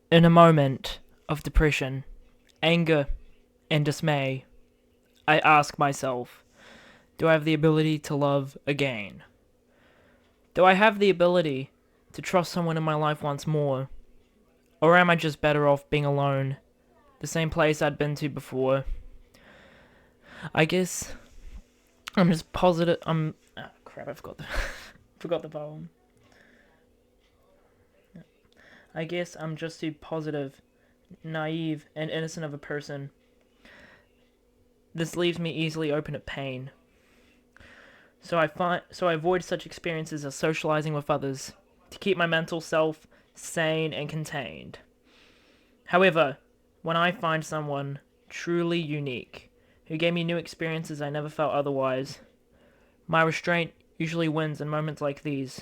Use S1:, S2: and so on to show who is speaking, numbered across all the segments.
S1: In a moment of depression, anger, and dismay, I ask myself, do I have the ability to love again? Do I have the ability to trust someone in my life once more? Or am I just better off being alone, the same place I'd been to before? I guess I'm just positive. Crap, I forgot the, forgot the poem. I guess I'm just too positive, naive, and innocent of a person. This leaves me easily open to pain. So I avoid such experiences as socializing with others to keep my mental self sane and contained. However, when I find someone truly unique who gave me new experiences I never felt otherwise, my restraint usually wins in moments like these.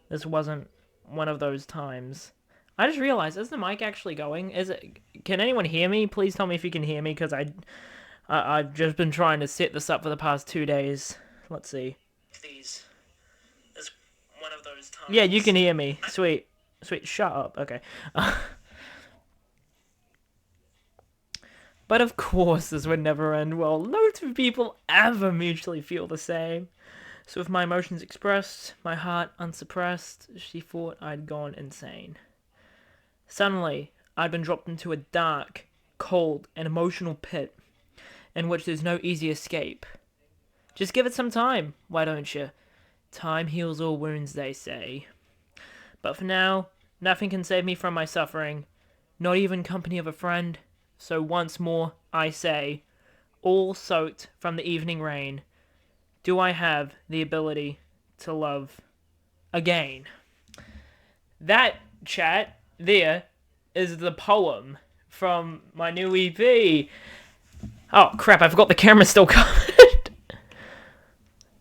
S1: This wasn't one of those times. I just realized, is the mic actually going? Is it? Can anyone hear me? Please tell me if you can hear me, because I've just been trying to set this up for the past 2 days. Let's see. These is one of those times. Yeah, you can hear me. Sweet. Shut up. Okay. But of course, this would never end well. No two people ever mutually feel the same. So with my emotions expressed, my heart unsuppressed, she thought I'd gone insane. Suddenly, I'd been dropped into a dark, cold, and emotional pit in which there's no easy escape. Just give it some time, why don't you? Time heals all wounds, they say. But for now, nothing can save me from my suffering, not even company of a friend. So once more, I say, all soaked from the evening rain, do I have the ability to love again? That, chat, there, is the poem from my new EP. Oh, crap, I forgot the camera's still covered.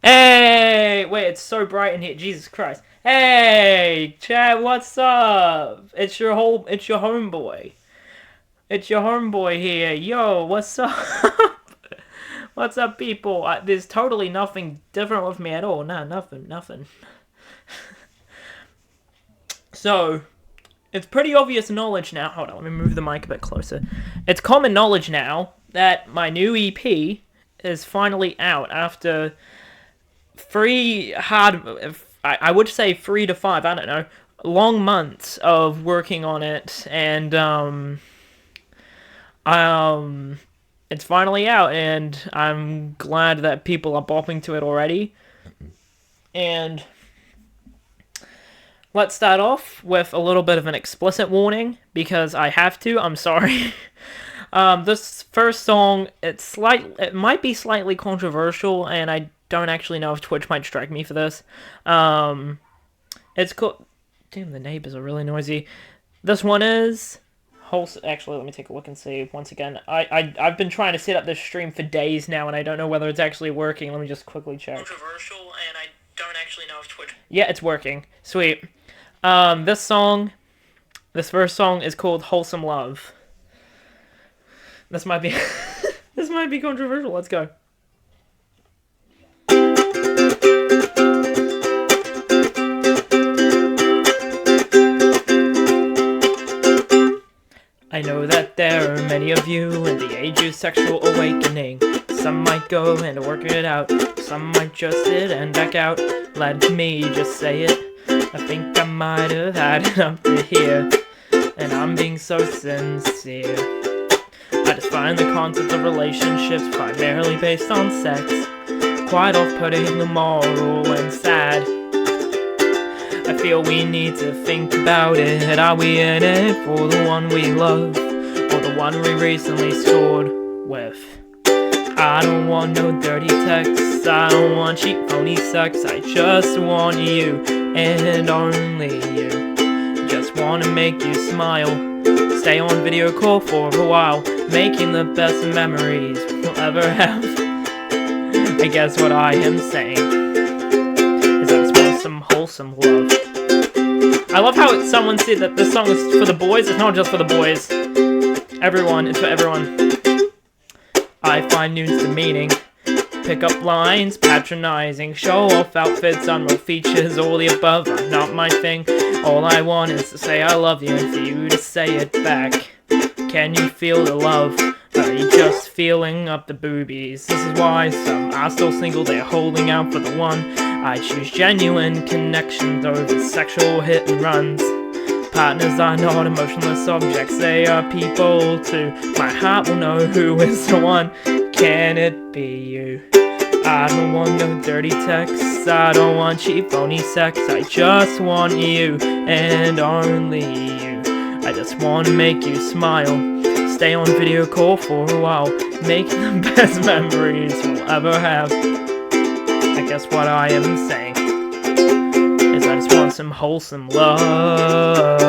S1: Hey! Wait, it's so bright in here. Jesus Christ. Hey, chat, what's up? It's your homeboy. It's your homeboy here. Yo, what's up? What's up, people? There's totally nothing different with me at all. Nah, nothing. So, it's pretty obvious knowledge now. Hold on, let me move the mic a bit closer. It's common knowledge now that my new EP is finally out after I would say 3 to 5, I don't know, long months of working on it, and it's finally out, and I'm glad that people are bopping to it already. And let's start off with a little bit of an explicit warning, because I have to. I'm sorry. This first song, it might be slightly controversial, and I don't actually know if Twitch might strike me for this. It's called... Damn, the neighbors are really noisy. This one is... Actually, let me take a look and see once again. I've been trying to set up this stream for days now, and I don't know whether it's actually working. Let me just quickly check. Controversial, and I don't actually know if Twitch... Yeah, it's working. Sweet. This first song is called Wholesome Love. This might be... this might be controversial. Let's go. I know that there are many of you in the age of sexual awakening. Some might go and work it out, some might just sit and back out. Let me just say it, I think I might have had enough to hear, and I'm being so sincere. I just find the concept of relationships primarily based on sex quite off-putting, immoral, and sad. I feel we need to think about it. Are we in it for the one we love, or the one we recently scored with? I don't want no dirty texts, I don't want cheap phony sex. I just want you, and only you. Just wanna make you smile, stay on video call for a while, making the best memories we'll ever have. I guess what I am saying is I just want some wholesome love. I love how someone said that this song is for the boys. It's not just for the boys. Everyone, it's for everyone. I find news demeaning. Pick up lines, patronizing, show off outfits, unreal features, all the above are not my thing. All I want is to say I love you and for you to say it back. Can you feel the love? Are you just feeling up the boobies? This is why some are still single, they're holding out for the one. I choose genuine connections over sexual hit and runs. Partners are not emotionless objects, they are people too. My heart will know who is the one. Can it be you? I don't want no dirty texts, I don't want cheap phony sex. I just want you and only you. I just want to make you smile, stay on video call for a while, make the best memories we'll ever have. I guess what I am saying is I just want some wholesome love,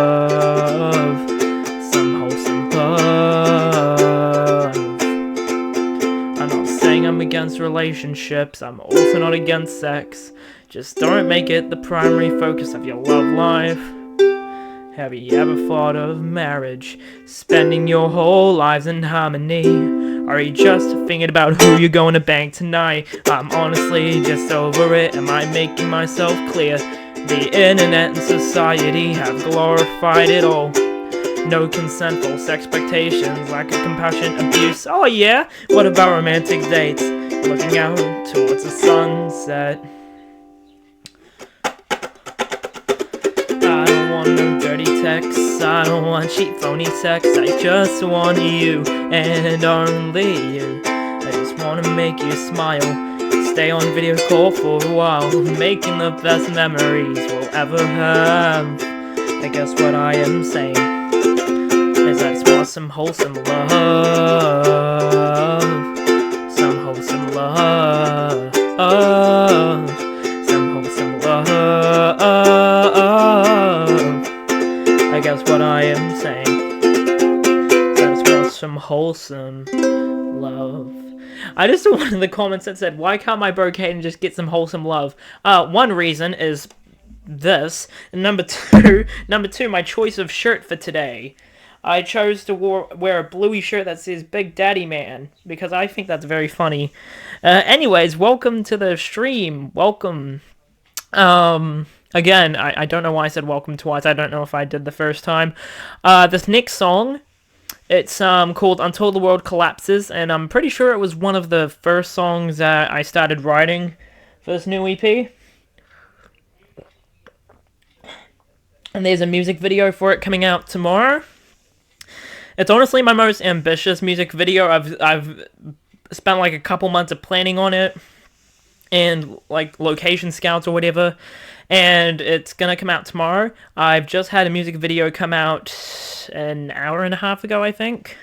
S1: some wholesome love. I'm not saying I'm against relationships, I'm also not against sex. Just don't make it the primary focus of your love life. Have you ever thought of marriage? Spending your whole lives in harmony? Or are you just thinking about who you're going to bang tonight? I'm honestly just over it. Am I making myself clear? The internet and society have glorified it all. No consent, false expectations, lack of compassion, abuse. Oh yeah? What about romantic dates? Looking out towards the sunset. I don't want no dirty texts, I don't want cheap phony sex. I just want you and only you. I just want to make you smile, stay on video call for a while, making the best memories we'll ever have. I guess what I am saying is I just want some wholesome love, some wholesome love, some wholesome love. I guess what I am saying is I just want some wholesome love. I just saw one in the comments that said, why can't my bro Caden just get some wholesome love? One reason is this. And number two, my choice of shirt for today. I chose to wear a bluey shirt that says Big Daddy Man, because I think that's very funny. Anyways, welcome to the stream. Welcome. Again, I don't know why I said welcome twice. I don't know if I did the first time. This next song, it's called Until the World Collapses, and I'm pretty sure it was one of the first songs that I started writing for this new EP. And there's a music video for it coming out tomorrow. It's honestly my most ambitious music video. I've spent like a couple months of planning on it, and like location scouts or whatever, and it's gonna come out tomorrow. I've just had a music video come out an hour and a half ago, I think.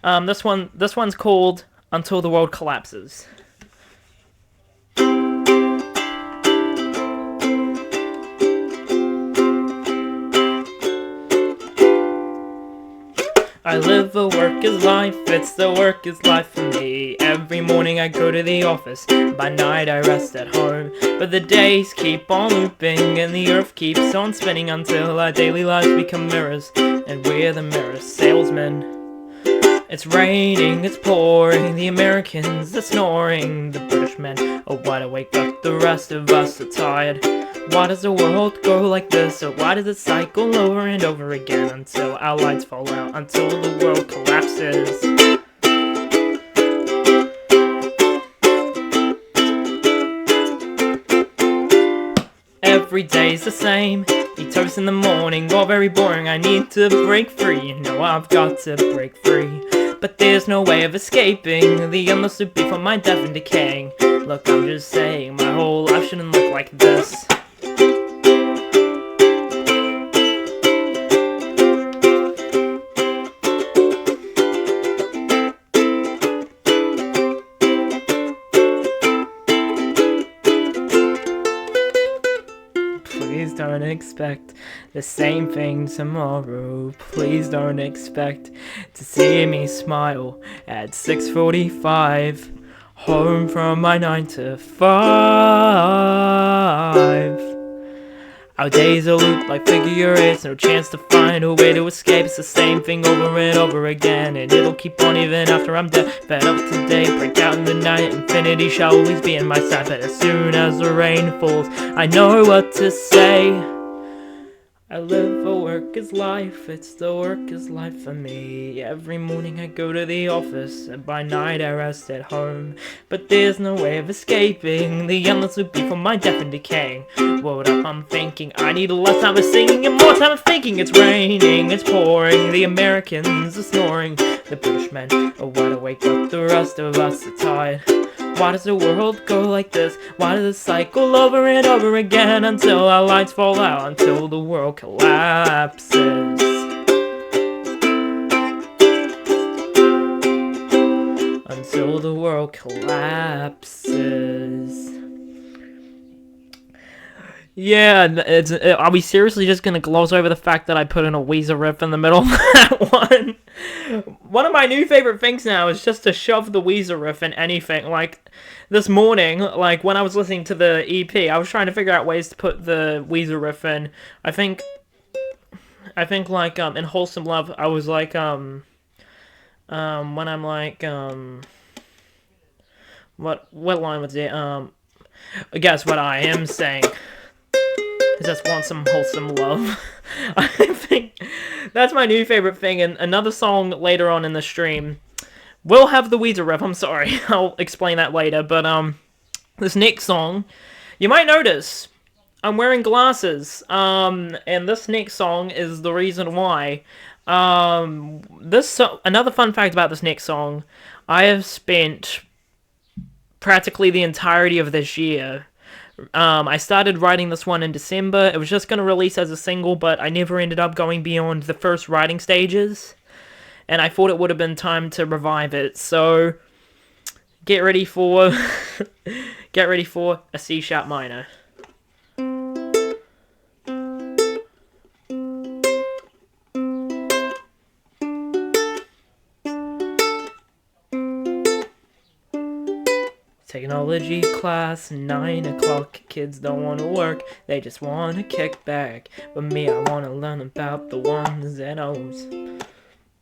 S1: This one's called Until the World Collapses. I live a work is life, it's the work is life for me. Every morning I go to the office, by night I rest at home. But the days keep on looping and the earth keeps on spinning until our daily lives become mirrors, and we're the mirror salesmen. It's raining, it's pouring, the Americans are snoring, the British men are wide awake but the rest of us are tired. Why does the world go like this, or why does it cycle over and over again until our lights fall out, until the world collapses? Every day's the same, eat toast in the morning, all very boring, I need to break free, you know I've got to break free. But there's no way of escaping the endless loop before my death and decaying. Look, I'm just saying, my whole life shouldn't look like this. Please don't expect the same thing tomorrow. Please don't expect to see me smile at 6:45, home from my 9 to 5. Our days are looped like figure eights, no chance to find a way to escape. It's the same thing over and over again, and it'll keep on even after I'm dead. Fed up today, break out in the night, infinity shall always be in my sight. But as soon as the rain falls, I know what to say. I live a worker's life, it's the worker's life for me. Every morning I go to the office, and by night I rest at home. But there's no way of escaping the endless loop from my death and decaying. What up, I'm thinking I need less time of singing and more time of thinking. It's raining, it's pouring, the Americans are snoring. The Bushmen are wide awake, but the rest of us are tired. Why does the world go like this? Why does it cycle over and over again until our lights fall out, until the world collapses? Until the world collapses. Yeah, are we seriously just gonna gloss over the fact that I put in a Weezer riff in the middle of that one? One of my new favorite things now is just to shove the Weezer riff in anything. Like, this morning, like, when I was listening to the EP, I was trying to figure out ways to put the Weezer riff in. I think, like, in Wholesome Love, I was like, when I'm like, what line was it? Guess what I am saying. I just want some wholesome love. I think that's my new favorite thing. And another song later on in the stream will have the Weezer riff. I'm sorry. I'll explain that later. But this next song, you might notice I'm wearing glasses. And this next song is the reason why. Another fun fact about this next song, I have spent practically the entirety of this year. I started writing this one in December. It was just going to release as a single, but I never ended up going beyond the first writing stages. And I thought it would have been time to revive it. So, get ready for a C# minor. Technology class, 9 o'clock. Kids don't want to work, they just want to kick back. But me, I want to learn about the ones and O's.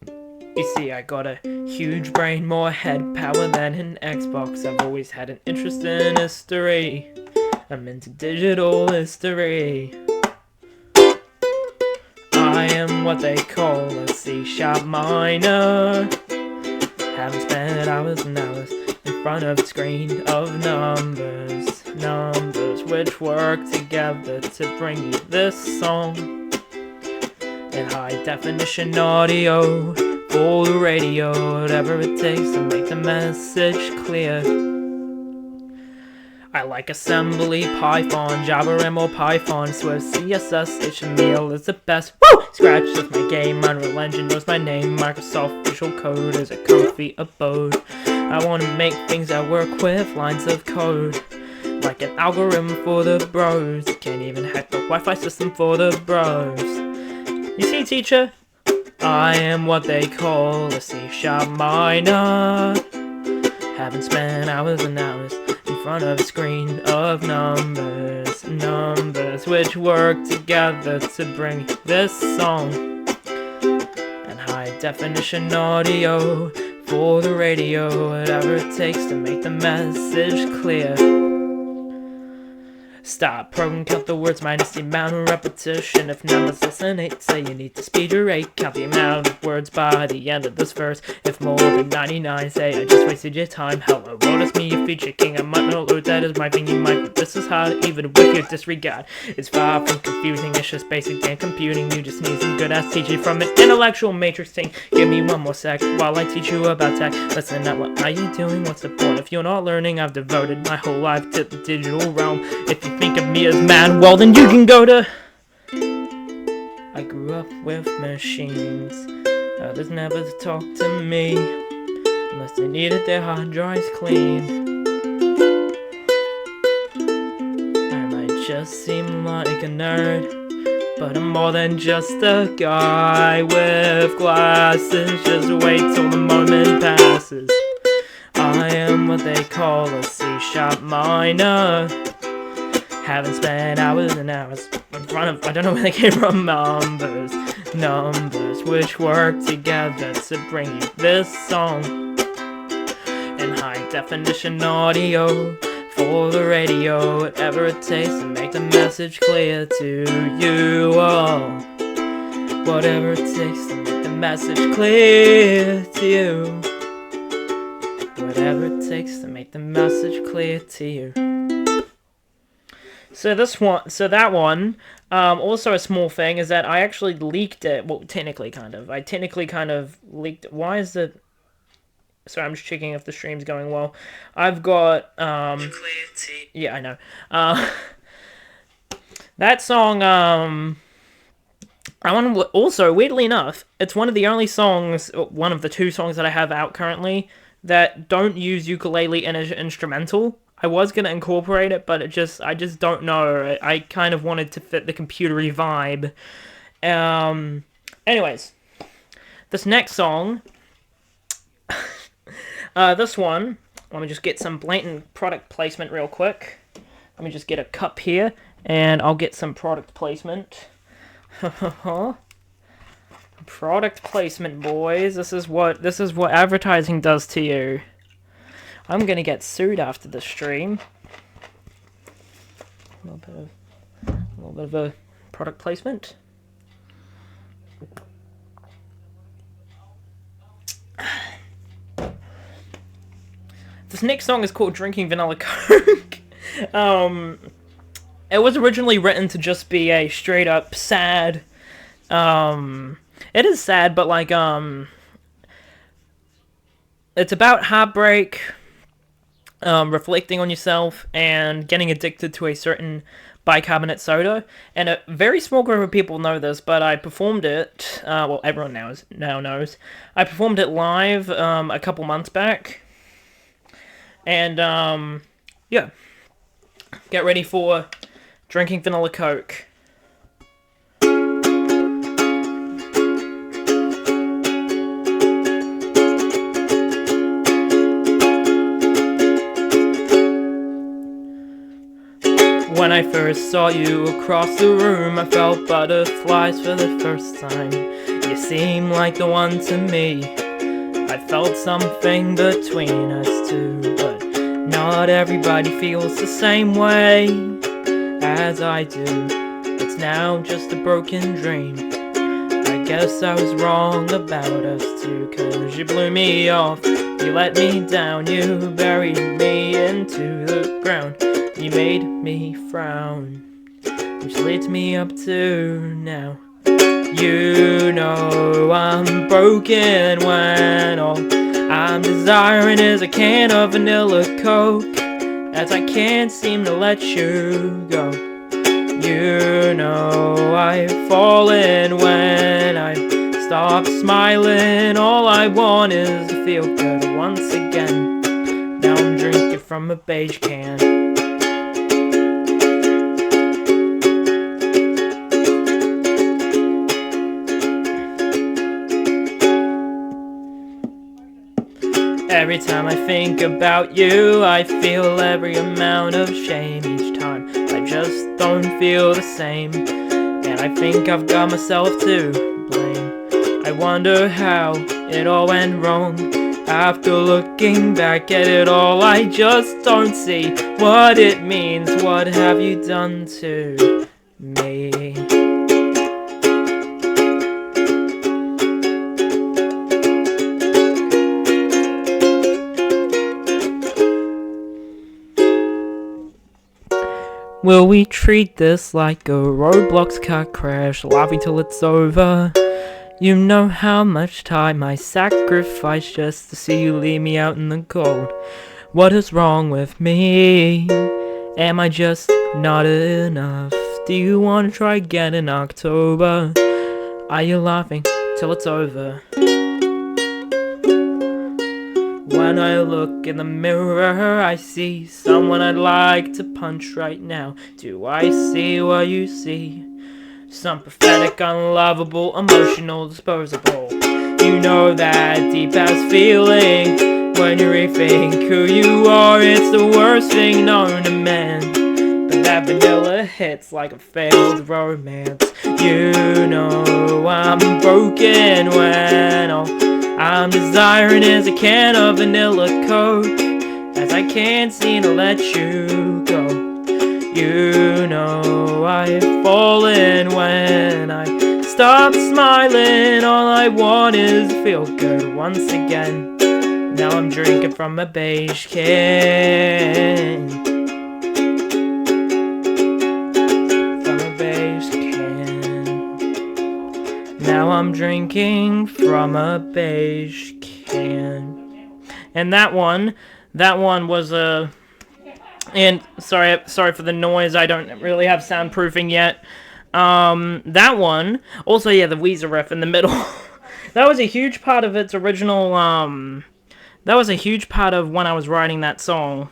S1: You see, I got a huge brain, more head power than an Xbox. I've always had an interest in history. I'm into digital history. I am what they call a C# minor. Haven't spent hours and hours in front of a screen of numbers which work together to bring you this song in high definition audio for the radio, whatever it takes to make the message clear. I like assembly, Python, Java, and more Python, Swift, CSS, HTML is the best. Woo! Scratch is my game, Unreal Engine knows my name, Microsoft Visual Code is a comfy abode. I want to make things that work with lines of code, like an algorithm for the bros. You can't even hack the Wi-Fi system for the bros. You see, teacher? I am what they call a C# minor. Haven't spent hours and hours in front of a screen of numbers which work together to bring this song and high definition audio for the radio, whatever it takes to make the message clear. Stop, program, count the words minus the amount of repetition. If numbers less than 8, say you need to speed your rate. Count the amount of words by the end of this verse. If more than 99, say I just wasted your time. Hello, world, it's me, your feature king. I might not know that is my thing, you might, but this is hard, even with your disregard. It's far from confusing, it's just basic damn computing. You just need some good ass teaching from an intellectual matrix thing. Give me one more sec while I teach you about tech. Listen up, what are you doing? What's the point? If you're not learning, I've devoted my whole life to the digital realm. If you think of me as mad, well then you can go to... I grew up with machines. Others never talk to me unless they needed their hard drives clean. I might just seem like a nerd, but I'm more than just a guy with glasses. Just wait till the moment passes. I am what they call a C# minor. Haven't spent hours and hours in front of, I don't know where they came from, numbers which work together to bring you this song in high definition audio for for the radio, whatever it takes to make the message clear to you. Oh, whatever it takes to make the message clear to you. Whatever it takes to make the message clear to you. So that one, also a small thing is that I actually leaked it. Well, technically, kind of. I technically kind of leaked it. Why is it? Sorry, I'm just checking if the stream's going well. I've got, yeah, I know. That song, also, weirdly enough, it's one of the only songs, one of the 2 songs that I have out currently that don't use ukulele in an instrumental. I was going to incorporate it, but I just don't know. I kind of wanted to fit the computery vibe. Anyways, this next song, this one, let me just get some blatant product placement real quick. Let me just get a cup here, and I'll get some product placement. Product placement, boys. This is what advertising does to you. I'm gonna get sued after the stream. A little bit of a product placement. This next song is called Drinking Vanilla Coke. It was originally written to just be a straight up sad, it is sad, but like, it's about heartbreak, reflecting on yourself, and getting addicted to a certain bicarbonate soda. And a very small group of people know this, but I performed it, well, everyone now knows. I performed it live, a couple months back. And, yeah. Get ready for Drinking Vanilla Coke. When I first saw you across the room, I felt butterflies for the first time. You seem like the one to me. I felt something between us two, but not everybody feels the same way as I do. It's now just a broken dream. I guess I was wrong about us two, 'cause you blew me off, you let me down, you buried me into the ground. You made me frown, which leads me up to now. You know I'm broken when all I'm desiring is a can of vanilla Coke, as I can't seem to let you go. You know I've fallen when I stop smiling. All I want is to feel good once again. Now I'm drinking from a beige can. Every time I think about you, I feel every amount of shame each time. I just don't feel the same, and I think I've got myself to blame. I wonder how it all went wrong. After looking back at it all, I just don't see what it means. What have you done to me? Will we treat this like a Roblox car crash, laughing till it's over? You know how much time I sacrifice just to see you leave me out in the cold. What is wrong with me? Am I just not enough? Do you want to try again in October? Are you laughing till it's over? When I look in the mirror, I see someone I'd like to punch right now. Do I see what you see? Some pathetic, unlovable, emotional, disposable. You know that deep-ass feeling when you rethink who you are. It's the worst thing known to man, but that vanilla hits like a failed romance. You know I'm broken when all I'm desiring is a can of vanilla Coke, as I can't seem to let you go. You know I've fallen when I stop smiling. All I want is to feel good once again. Now I'm drinking from a beige can. From a beige can. Now I'm drinking from a beige can. And that one was a... And sorry for the noise, I don't really have soundproofing yet. That one, also, yeah, the Weezer riff in the middle. That was a huge part of its original, that was a huge part of when I was writing that song,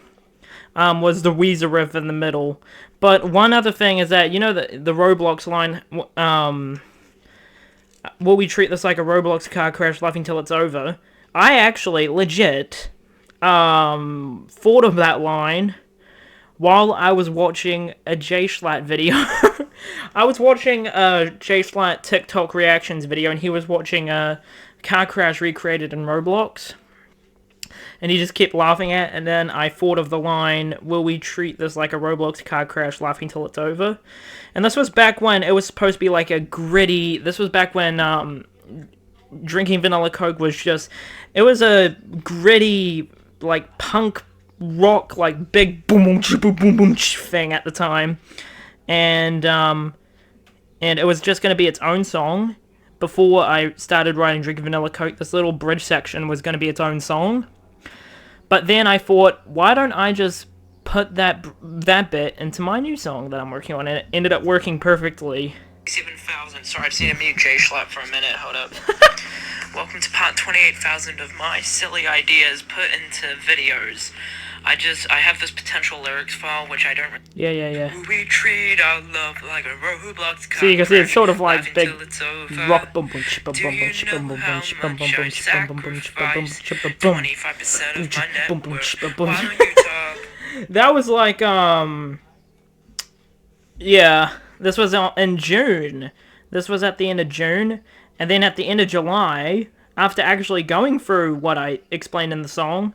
S1: was the Weezer riff in the middle. But one other thing is that, you know, the Roblox line, will we treat this like a Roblox car crash, laughing till it's over? I actually, legit, thought of that line while I was watching a J-Schlatt video. I was watching a J-Schlatt TikTok reactions video, and he was watching a car crash recreated in Roblox. And he just kept laughing at it, and then I thought of the line, will we treat this like a Roblox car crash, laughing till it's over? And this was back when it was supposed to be like a gritty... This was back when drinking vanilla Coke was just... It was a gritty, like, punk rock, like, big boom boom boom boom boom thing at the time. And it was just going to be its own song. Before I started writing Drinking Vanilla Coke, this little bridge section was going to be its own song. But then I thought, why don't I just put that bit into my new song that I'm working on, and it ended up working perfectly. 7,000. Sorry, I've seen a mute J-Schlatt for a minute. Hold up. Welcome to part 28,000 of my silly ideas put into videos. I have this potential lyrics file, which I don't... Yeah. We treat our love like a Roblox car. See, you can see it's sort of like big rock bum bum bum bum bum bum bum bum bum bum bum 25% of my net worth. Why don't you talk? That was like, yeah, this was in June. This was at the end of June, and then at the end of July, after actually going through what I explained in the song,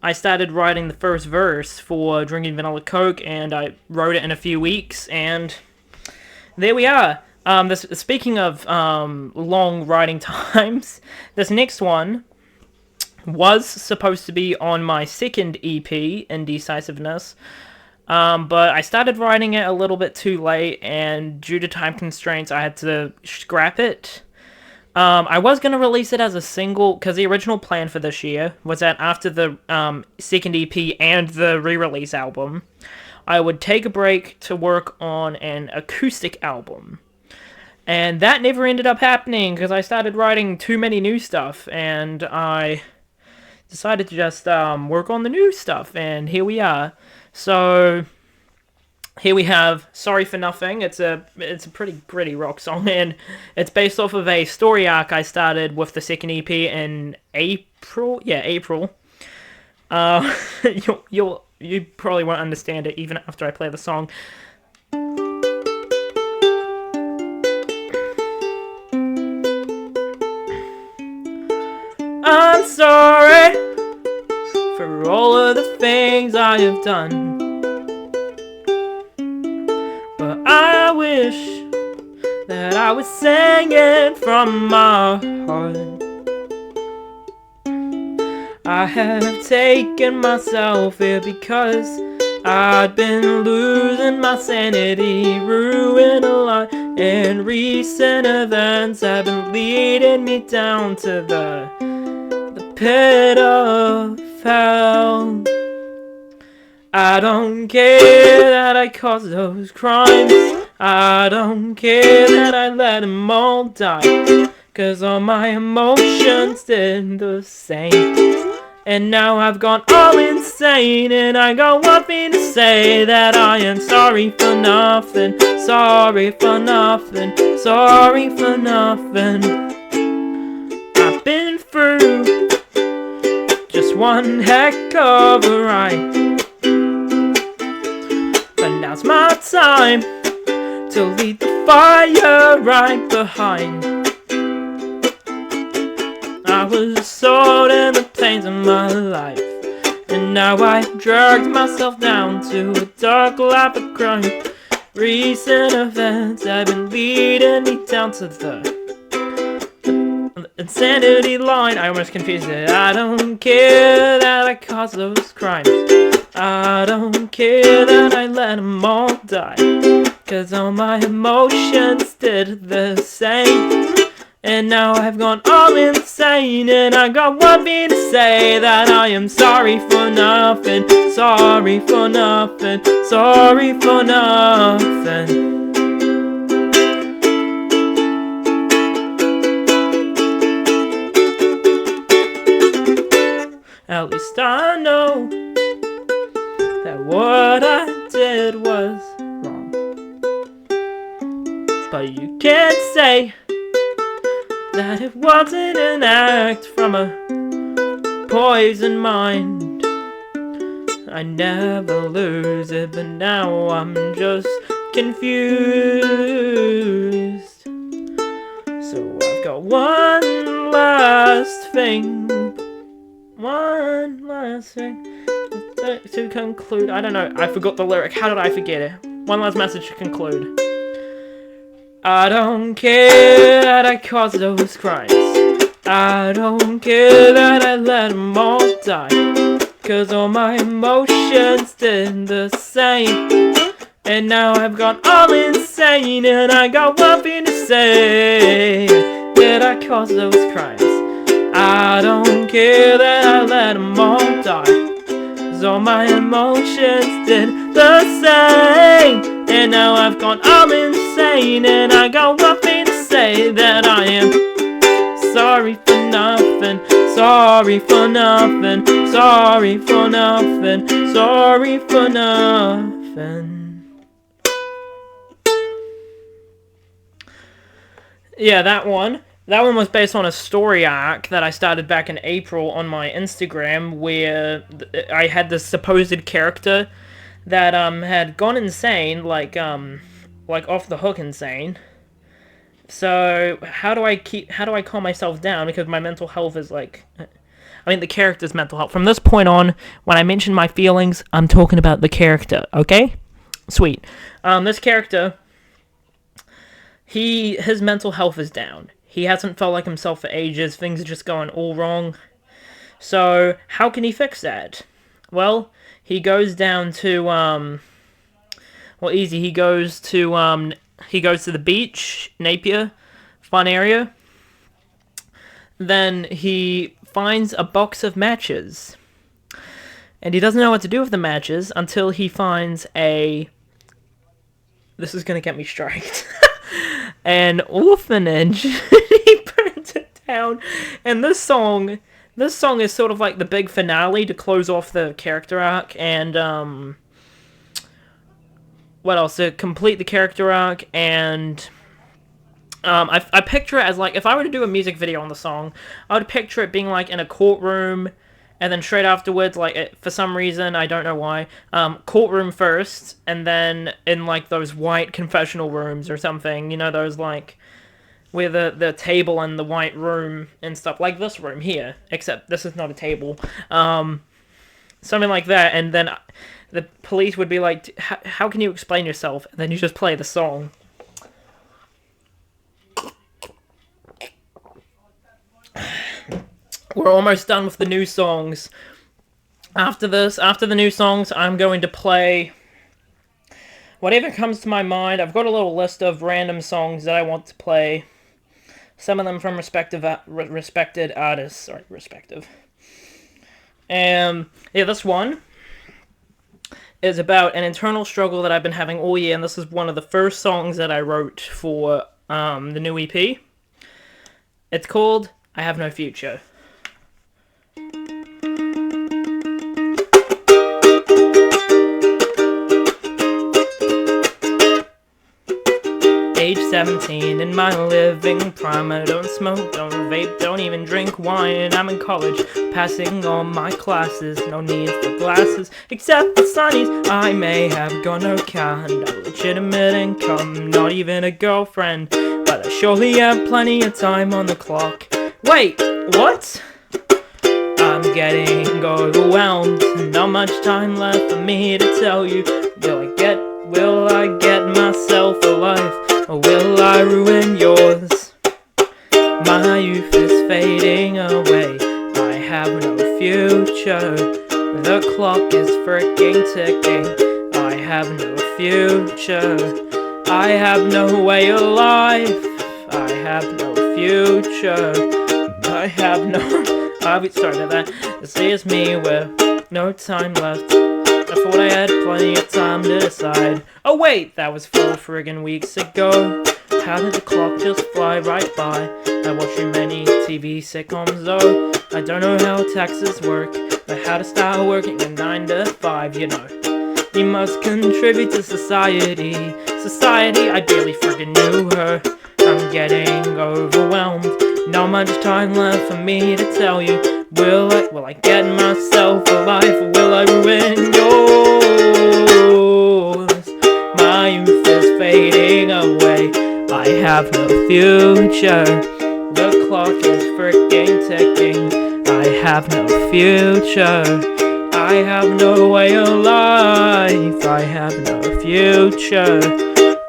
S1: I started writing the first verse for Drinking Vanilla Coke, and I wrote it in a few weeks, and there we are. Speaking of long writing times, this next one was supposed to be on my second EP, Indecisiveness, but I started writing it a little bit too late, and due to time constraints, I had to scrap it. I was going to release it as a single, because the original plan for this year was that after the second EP and the re-release album, I would take a break to work on an acoustic album. And that never ended up happening, because I started writing too many new stuff, and I decided to just work on the new stuff, and here we are. So... here we have Sorry for Nothing. It's a pretty gritty rock song, and it's based off of a story arc I started with the second EP in April. Yeah, April. You probably won't understand it even after I play the song. I'm sorry for all of the things I have done. But I wish that I was singing from my heart. I have taken myself here because I'd been losing my sanity, ruined a lot, and recent events have been leading me down to the pit of hell. I don't care that I caused those crimes. I don't care that I let them all die, 'cause all my emotions did the same. And now I've gone all insane, and I got one thing to say, that I am sorry for nothing, sorry for nothing, sorry for nothing. I've been through just one heck of a ride, but now's my time to lead the fire right behind. I was sold in the pains of my life, and And now I've dragged myself down to a dark life of crime. Recent events have been leading me down to the insanity line. I almost confused it. I don't care that I caused those crimes. I don't care that I let them all die. Cause all my emotions did the same. And now I've gone all insane. And I got one thing to say, that I am sorry for nothing. Sorry for nothing. Sorry for nothing. At least I know that what I did was wrong. But you can't say that it wasn't an act from a poisoned mind. I never lose it, but now I'm just confused. So I've got one last thing to conclude. I don't know, I forgot the lyric. How did I forget it? One last message to conclude. I don't care that I caused those crimes. I don't care that I let them all die. Cause all my emotions did the same. And now I've gone all insane. And I got one thing to say, that I caused those crimes. I don't care that I let them all die. Cause all my emotions did the same. And now I've gone all insane. And I got one thing to say, that I am sorry for nothing. Sorry for nothing. Sorry for nothing. Sorry for nothing. Yeah, that one. That one was based on a story arc that I started back in April on my Instagram, where I had this supposed character that had gone insane, like off the hook insane. So how do I calm myself down, because my mental health is like, I mean the character's mental health. From this point on, when I mention my feelings, I'm talking about the character, okay? Sweet. This character, his mental health is down. He hasn't felt like himself for ages. Things are just going all wrong. So how can he fix that? Well, he goes down to easy. He goes to the beach, Napier, fun area. Then he finds a box of matches, and he doesn't know what to do with the matches until he finds a. This is gonna get me striked. An orphanage. He burns it down, and this song is sort of like the big finale to close off the character arc, and what else, to complete the character arc. And I picture it as, like, if I were to do a music video on the song, I would picture it being like in a courtroom, and then straight afterwards, like, for some reason, I don't know why, courtroom first, and then in, like, those white confessional rooms or something, you know, those, like, where the table and the white room and stuff, like this room here, except this is not a table, something like that, and then the police would be like, how can you explain yourself? And then you just play the song. We're almost done with the new songs. After the new songs, I'm going to play whatever comes to my mind. I've got a little list of random songs that I want to play. Some of them from respected artists. Sorry, respective. And yeah, this one is about an internal struggle that I've been having all year, and this is one of the first songs that I wrote for the new EP. It's called I Have No Future. Age 17, in my living prime. I don't smoke, don't vape, don't even drink wine. I'm in college, passing all my classes. No need for glasses, except for sunnies. I may have got no car, no legitimate income, not even a girlfriend, but I surely have plenty of time on the clock. Wait, what? I'm getting overwhelmed. Not much time left for me to tell you. Will I get myself a life, or will I ruin yours? My youth is fading away, I have no future. The clock is freaking ticking, I have no future. I have no way of life, I have no future. I have no... sorry about that. This is me with no time left. I thought I had plenty of time to decide. Oh wait, that was 4 friggin' weeks ago. How did the clock just fly right by? I watch too many TV sitcoms though. I don't know how taxes work, but how to start working a 9 to 5, you know. You must contribute to society. Society, I barely friggin' knew her. I'm getting overwhelmed. Not much time left for me to tell you. Will I get myself a life, or will I ruin yours? My youth is fading away, I have no future. The clock is freaking ticking, I have no future. I have no way of life, I have no future.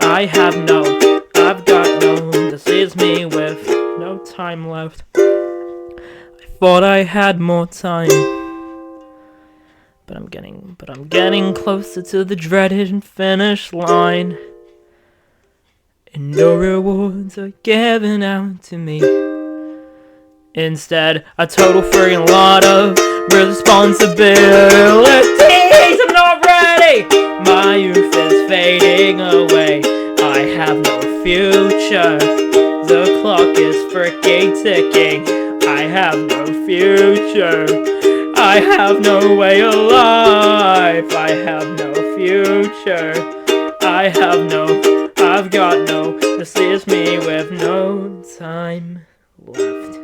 S1: I've got no, this is me with no time left. I thought I had more time, but I'm getting closer to the dreaded finish line, and no rewards are given out to me. Instead, a total friggin' lot of responsibilities. I'm not ready. My youth is fading away, I have no future. The clock is freaking ticking, I have no future. I have no way of life, I have no future. I've got no, this is me with no time left.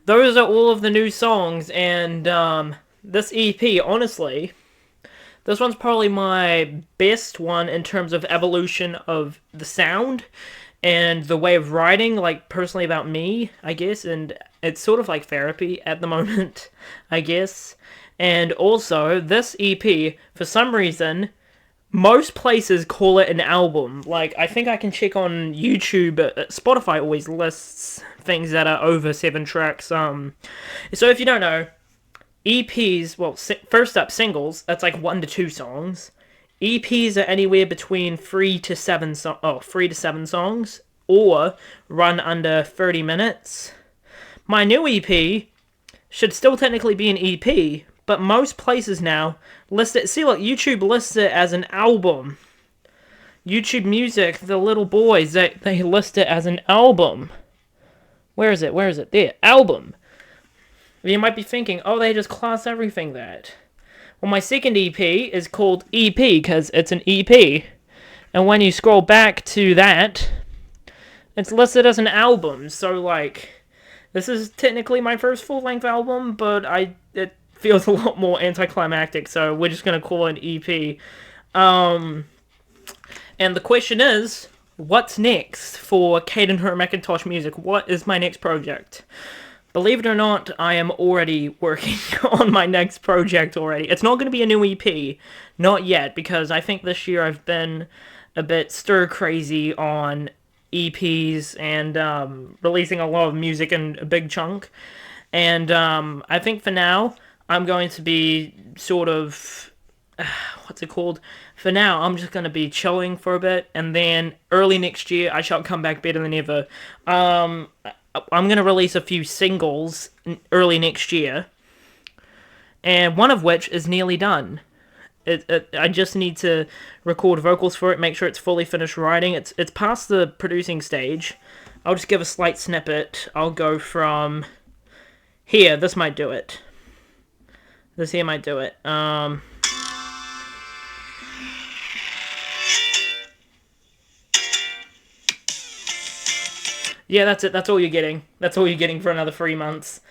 S1: Those are all of the new songs, and this EP, honestly, this one's probably my best one in terms of evolution of the sound and the way of writing, like, personally about me, I guess, and it's sort of like therapy at the moment, I guess. And also, this EP, for some reason, most places call it an album. Like, I think I can check on YouTube, Spotify always lists things that are over 7 tracks. So if you don't know, EPs, well, first up, singles, that's like 1 to 2 songs. EPs are anywhere between 3 to 7 songs, or run under 30 minutes. My new EP should still technically be an EP, but most places now list it, see, look, YouTube lists it as an album. YouTube Music, the little boys, they list it as an album. Where is it? There, album. You might be thinking, oh, they just class everything that. Well, my second EP is called EP because it's an EP. And when you scroll back to that, it's listed as an album. So, like, this is technically my first full-length album, but it feels a lot more anticlimactic, so we're just going to call it an EP. And the question is, what's next for Caden Hura-McIntosh Music? What is my next project? Believe it or not, I am already working on my next project already. It's not going to be a new EP, not yet, because I think this year I've been a bit stir-crazy on EPs and releasing a lot of music in a big chunk. And I think for now, I'm going to be sort of... what's it called? For now, I'm just going to be chilling for a bit, and then early next year, I shall come back better than ever. I'm going to release a few singles early next year, and one of which is nearly done. I just need to record vocals for it, make sure it's fully finished writing. It's past the producing stage. I'll just give a slight snippet. I'll go from here. This might do it. This here might do it. Yeah, that's it. That's all you're getting. That's all you're getting for another 3 months.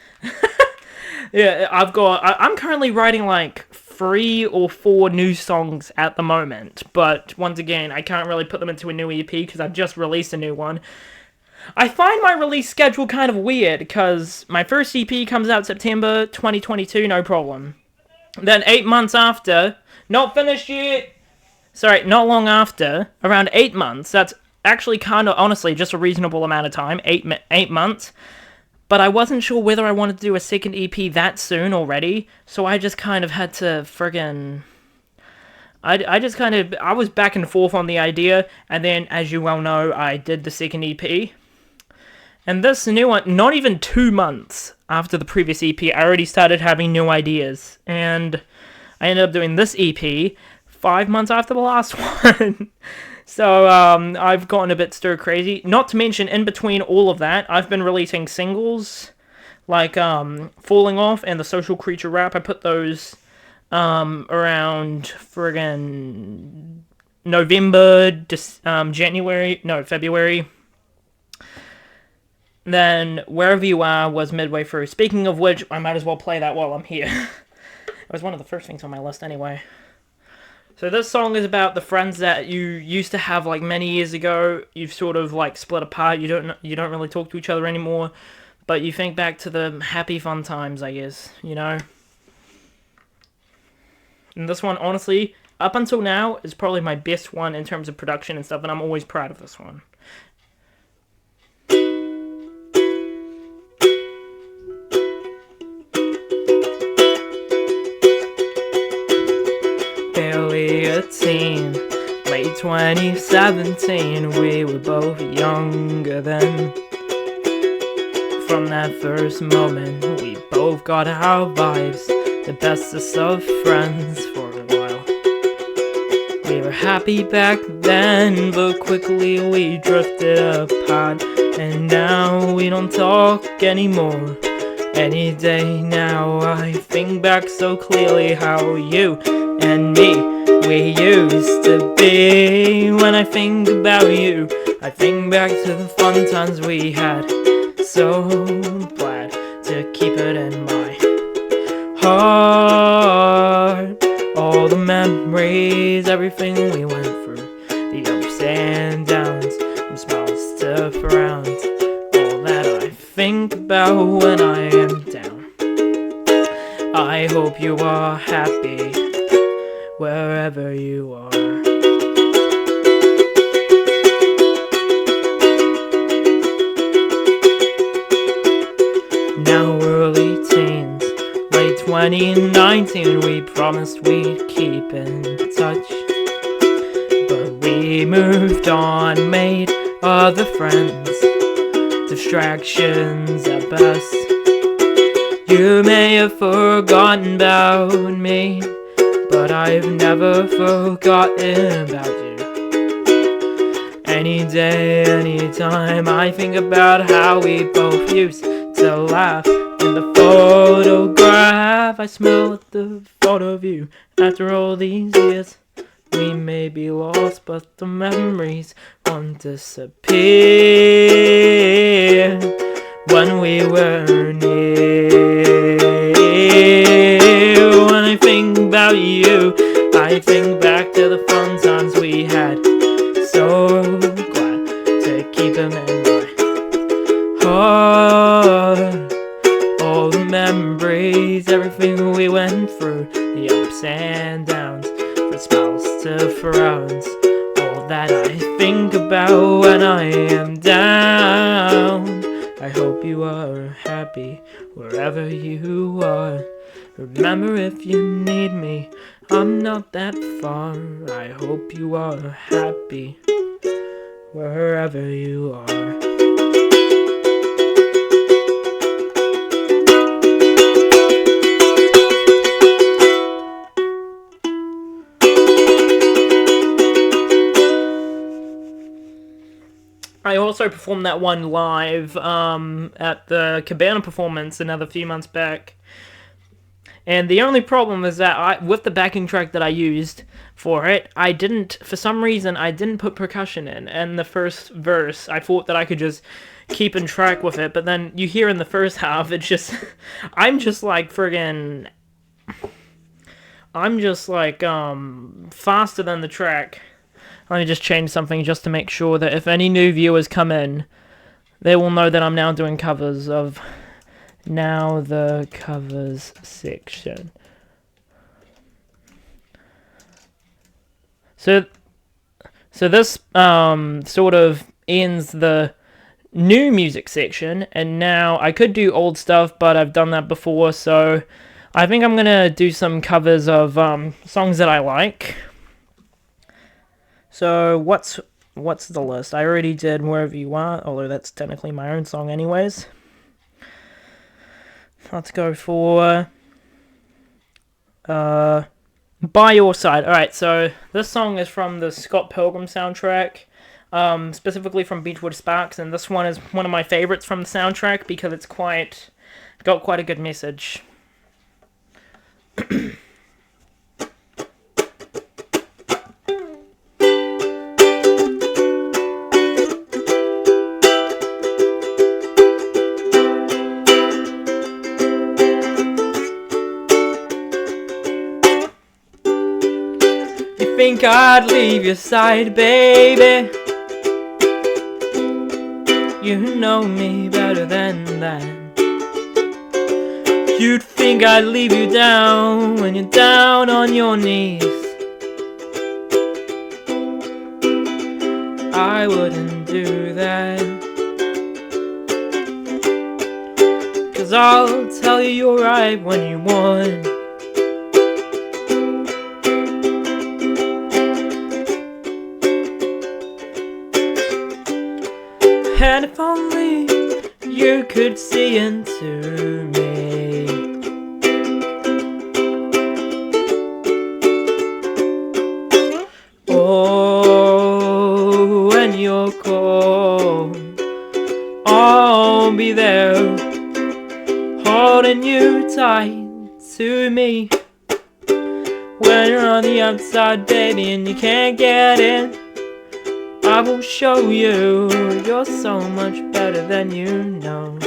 S1: Yeah, I'm currently writing like 3 or 4 new songs at the moment. But once again, I can't really put them into a new EP because I've just released a new one. I find my release schedule kind of weird, because my first EP comes out September 2022, no problem. Then 8 months after, not finished yet, sorry, not long after, around 8 months, that's actually kind of, honestly, just a reasonable amount of time, 8 months, but I wasn't sure whether I wanted to do a second EP that soon already, so I just kind of had to friggin'... I was back and forth on the idea, and then, as you well know, I did the second EP. And this new one, not even 2 months after the previous EP, I already started having new ideas. And I ended up doing this EP 5 months after the last one. So, I've gotten a bit stir crazy. Not to mention, in between all of that, I've been releasing singles, like, Falling Off and the Social Creature Rap. I put those... around friggin' February. Then Wherever You Are was midway through. Speaking of which, I might as well play that while I'm here. It was one of the first things on my list anyway. So this song is about the friends that you used to have like many years ago. You've sort of like split apart. You don't really talk to each other anymore. But you think back to the happy fun times, I guess, you know? And this one, honestly, up until now, is probably my best one in terms of production and stuff, and I'm always proud of this one. Barely a teen, late 2017, we were both younger then. From that first moment, we both got our vibes. The bestest of friends for a while. We were happy back then, but quickly we drifted apart. And now we don't talk anymore. Any day now I think back so clearly how you and me, we used to be. When I think about you, I think back to the fun times we had. So glad to keep it in my heart, all the memories, everything we went through, the ups and downs, from smiles to frowns, all that I think about when I am down. I hope you are happy wherever you are. Now early teens, 2019, we promised we'd keep in touch, but we moved on, made other friends, distractions at best. You may have forgotten about me, but I've never forgotten about you. Any day, any time, I think about how we both used to laugh. In the photograph, I smell at the thought of you. After all these years, we may be lost, but the memories won't disappear when we were near. When I think about you, I think back to the fun times we had. So glad to keep them in my heart. All the memories, everything we went through, the ups and downs, from smiles to frowns, all that I think about when I am down. I hope you are happy wherever you are. Remember, if you need me, I'm not that far. I hope you are happy wherever you are. I also performed that one live at the Cabana performance another few months back. And the only problem is that with the backing track that I used for it, for some reason, I didn't put percussion in. And the first verse, I thought that I could just keep in track with it. But then you hear in the first half, it's just, I'm just like faster than the track. Let me just change something just to make sure that if any new viewers come in, they will know that I'm now doing covers of Now the Covers section. So this sort of ends the new music section, and now I could do old stuff, but I've done that before, so I think I'm gonna do some covers of songs that I like. So what's the list? I already did Wherever You Are, although that's technically my own song anyways. Let's go for By Your Side. Alright, so this song is from the Scott Pilgrim soundtrack, specifically from Beechwood Sparks, and this one is one of my favorites from the soundtrack because it's got quite a good message. Think I'd leave your side, baby. You know me better than that. You'd think I'd leave you down when you're down on your knees. I wouldn't do that, 'cause I'll tell you you're right when you want. And if only you could see into me. Oh, when you're cold, I'll be there, holding you tight to me. When you're on the outside, baby, and you can't get in, I will show you you're so much better than you know.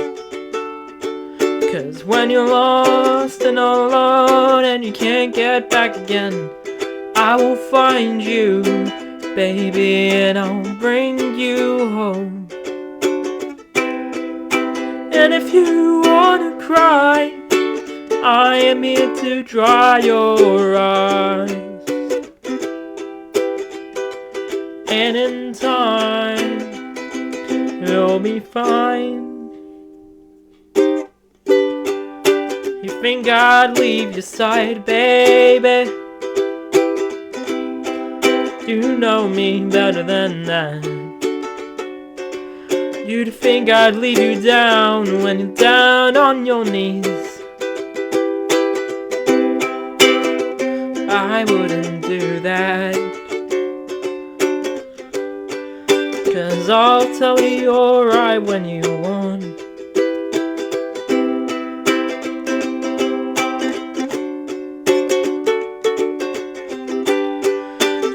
S1: 'Cause when you're lost and all alone and you can't get back again, I will find you, baby, and I'll bring you home. And if you wanna cry, I am here to dry your eyes. And in time, you'll be fine. You think I'd leave your side, baby? You know me better than that. You'd think I'd leave you down when you're down on your knees. I wouldn't do that, 'cause I'll tell you you're right when you want.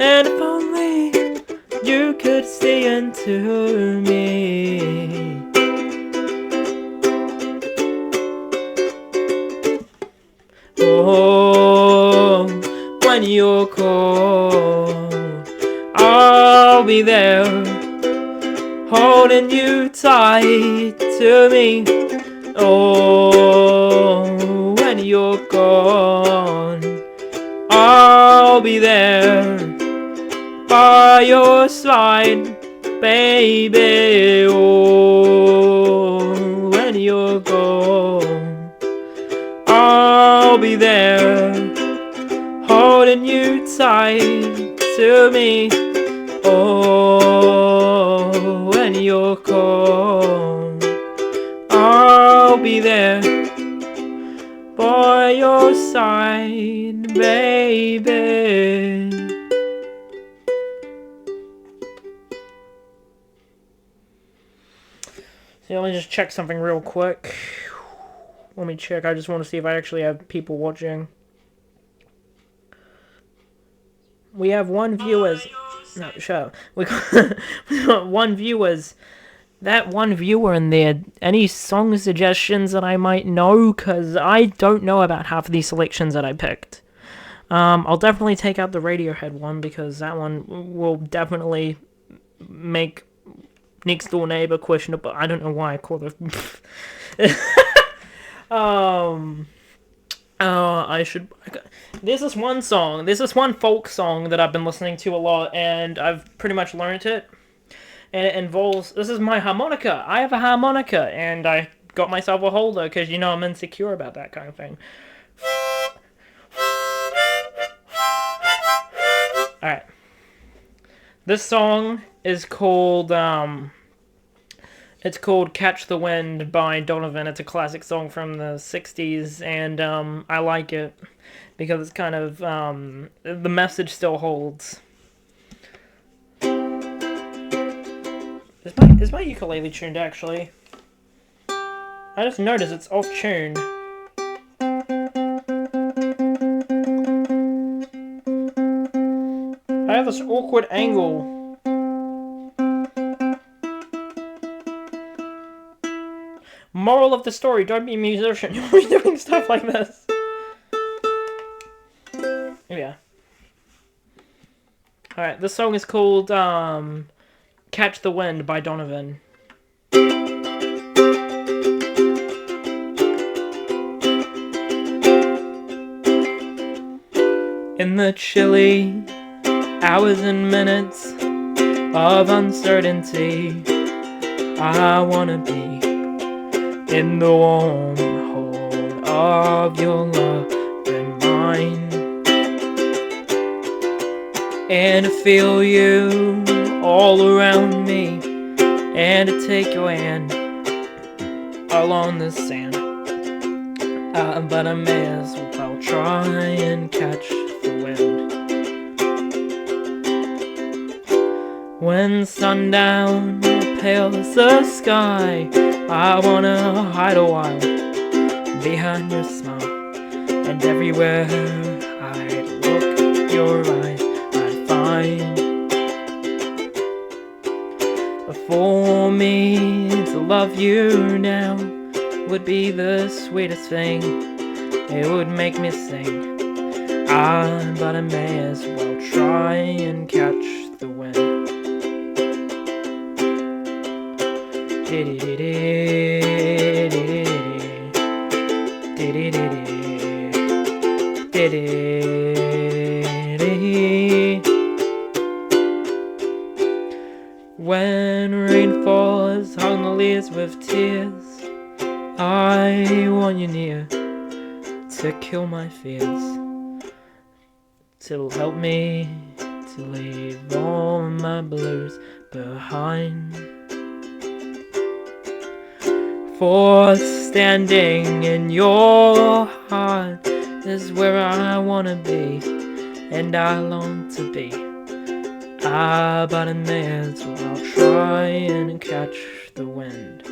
S1: And if only you could see into me. Oh, when you're cold, I'll be there, holding you tight to me. Oh, when you're gone, I'll be there by your side, baby. Oh, when you're gone, I'll be there, holding you tight to me. Oh, when you're gone, I'll be there by your side, baby. So let me just check something real quick. Let me check. I just want to see if I actually have people watching. We have one viewers. No, shut up. We got one viewers. That one viewer in there. Any song suggestions that I might know? Because I don't know about half of these selections that I picked. I'll definitely take out the Radiohead one, because that one will definitely make next door neighbor questionable. I don't know why I call her. I should. There's this one song. There's this one folk song that I've been listening to a lot, and I've pretty much learned it. And it involves. This is my harmonica. I have a harmonica, and I got myself a holder because I'm insecure about that kind of thing. All right. This song is called it's called "Catch the Wind" by Donovan. It's a classic song from the 60s, and I like it because it's kind of the message still holds. Is my ukulele tuned actually? I just noticed it's off tune. I have this awkward angle. Moral of the story, don't be a musician. You'll be doing stuff like this. Yeah. Alright, this song is called Catch the Wind by Donovan. In the chilly hours and minutes of uncertainty, I wanna be in the warm hold of your love and mine, and to feel you all around me, and to take your hand along the sand. But I may as well try and catch the wind. When sundown pales the sky, I wanna hide a while behind your smile, and everywhere I'd look, your eyes I'd find. For me to love you now would be the sweetest thing. It would make me sing. But I may as well try and catch the wind. When rain falls on the leaves with tears, I want you near to kill my fears, to help me to leave all my blues behind. For standing in your heart is where I wanna be, and I long to be. But I may as well try and catch the wind.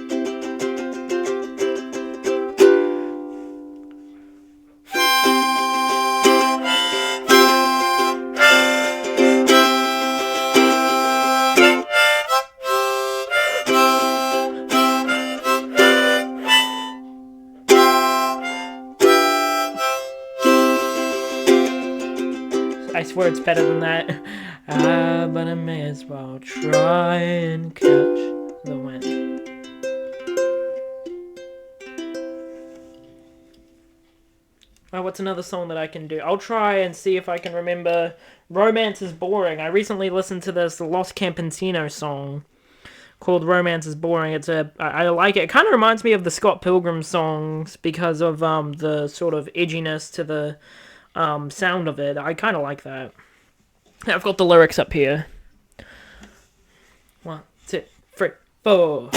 S1: I swear it's better than that. But I may as well try and catch the wind. What's another song that I can do? I'll try and see if I can remember Romance is Boring. I recently listened to this Los Campesinos song called Romance is Boring. I like it. It kind of reminds me of the Scott Pilgrim songs because of the sort of edginess to the sound of it. I kind of like that. I've got the lyrics up here. 1, 2, 3, 4.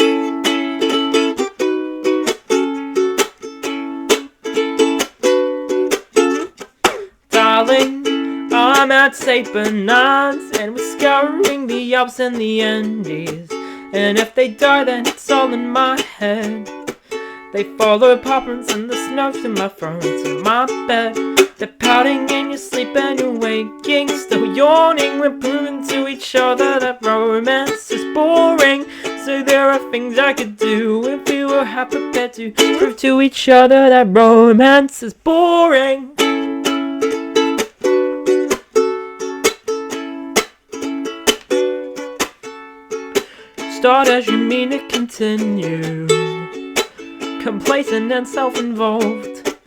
S1: Darling, I'm at St. Bernard's, and we're scouring the Alps and the Andes. And if they die, then it's all in my head. They follow poppins and the snow to my front to my bed. They're pouting in your sleep and you're waking, still yawning. We're proving to each other that romance is boring. So there are things I could do if we were half prepared to prove to each other that romance is boring. start as you mean to continue. Complacent and self-involved.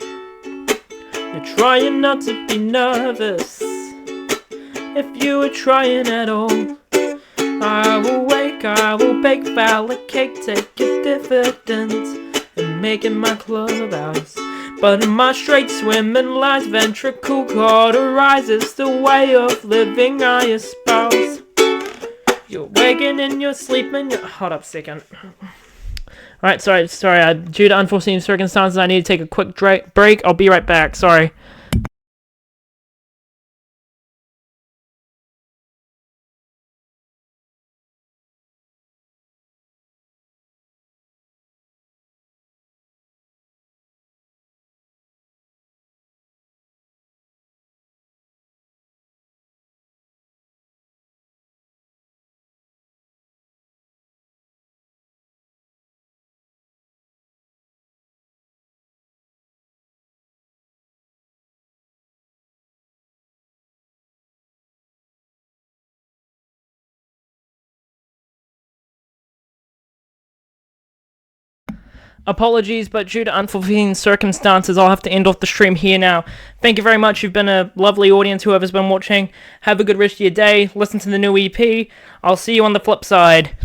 S1: You're trying not to be nervous. If you were trying at all, I will wake, I will bake phallic cake, take a dividend, and make it my clubhouse. But in my straight swimming lies, ventricle cauterizes the way of living I espouse. You're waking and you're sleeping, hold up a second. Alright, sorry, due to unforeseen circumstances, I need to take a quick break. I'll be right back, sorry. Apologies, but due to unforeseen circumstances, I'll have to end off the stream here now. Thank you very much. You've been a lovely audience, whoever's been watching. Have a good rest of your day. Listen to the new EP. I'll see you on the flip side.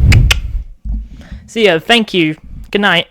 S1: See ya. Thank you. Good night.